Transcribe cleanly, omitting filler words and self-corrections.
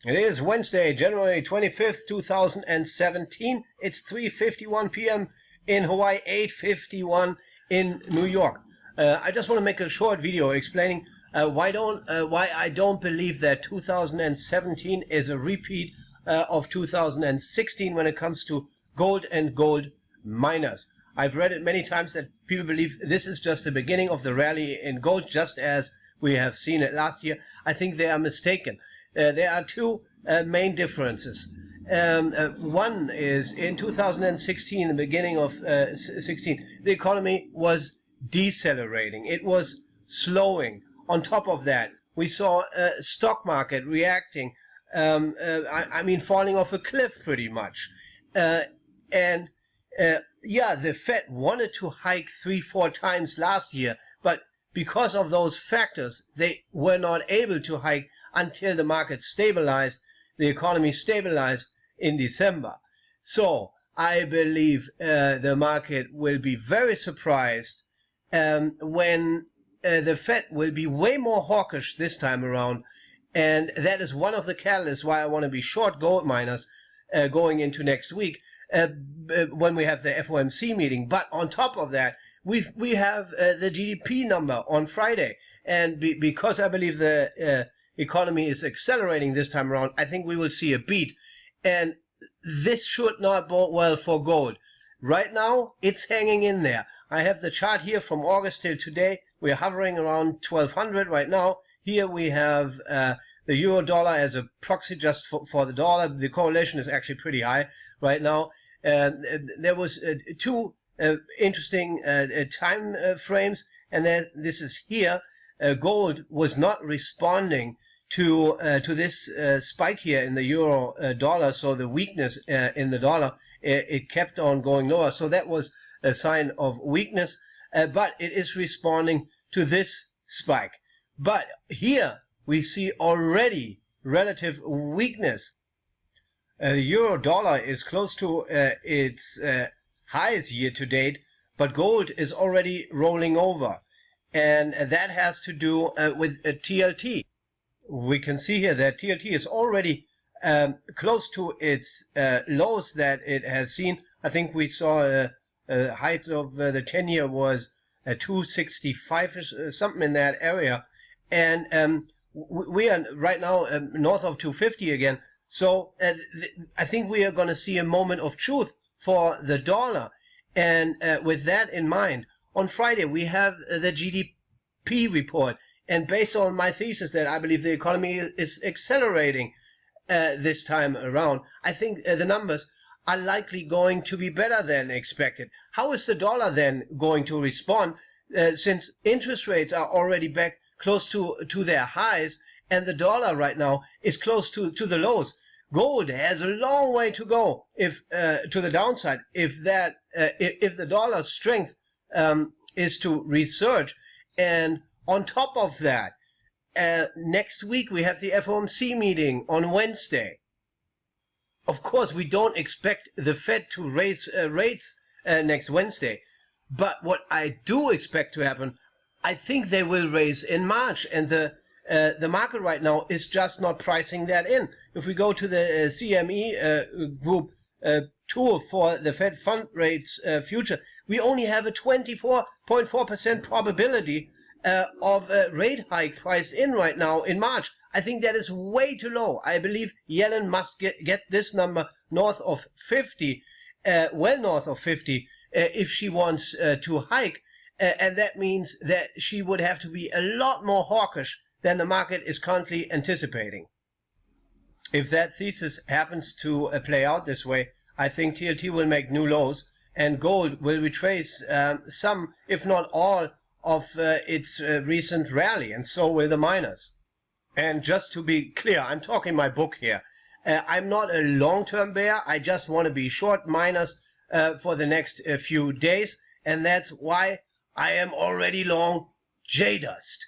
It is Wednesday, January 25th, 2017. It's 3:51 p.m. in Hawaii, 8:51 in New York. I just want to make a short video explaining why I don't believe that 2017 is a repeat of 2016 when it comes to gold and gold miners. I've read it many times that people believe this is just the beginning of the rally in gold, just as we have seen it last year. I think they are mistaken. There are two main differences. One is in 2016, the beginning of 16, the economy was decelerating. It was slowing. On top of that, we saw a stock market reacting, falling off a cliff pretty much. Yeah, the Fed wanted to hike 3-4 times last year, but because of those factors, they were not able to hike until the market stabilized, the economy stabilized in December. So I believe the market will be very surprised when the Fed will be way more hawkish this time around. And that is one of the catalysts why I want to be short gold miners going into next week when we have the FOMC meeting. But on top of that, we have the GDP number on Friday. And because I believe the economy is accelerating this time around, I think we will see a beat. And this should not bode well for gold. Right now, it's hanging in there. I have the chart here from August till today. We're hovering around 1200 right now. Here we have the euro dollar as a proxy just for the dollar. The correlation is actually pretty high right now. There was two interesting time frames, and this is here. Gold was not responding to this spike here in the euro dollar, so the weakness in the dollar, it kept on going lower. So that was a sign of weakness, but it is responding to this spike. But here we see already relative weakness. The euro dollar is close to its highs year to date, but gold is already rolling over. And that has to do with TLT. We can see here that TLT is already close to its lows that it has seen. I think we saw height of the 10-year was 265, something in that area. And we are right now north of 250 again. So I think we are going to see a moment of truth for the dollar. And with that in mind, on Friday, we have the GDP report. And based on my thesis that I believe the economy is accelerating this time around, I think the numbers are likely going to be better than expected. How is the dollar then going to respond since interest rates are already back close to their highs and the dollar right now is close to the lows? Gold has a long way to go if to the downside if the dollar's strength is to resurge. And on top of that, next week we have the FOMC meeting on Wednesday. Of course, we don't expect the Fed to raise rates next Wednesday. But what I do expect to happen, I think they will raise in March. And the market right now is just not pricing that in. If we go to the CME group tool for the Fed fund rates future, we only have a 24.4% probability of a rate hike priced in right now in March. I think that is way too low. I believe Yellen must get this number north of 50, well north of 50, if she wants to hike. And that means that she would have to be a lot more hawkish than the market is currently anticipating. If that thesis happens to play out this way, I think TLT will make new lows and gold will retrace some, if not all, of its recent rally, and so will the miners. And just to be clear, I'm talking my book here. I'm not a long-term bear. I just want to be short miners for the next few days, and that's why I am already long J-Dust.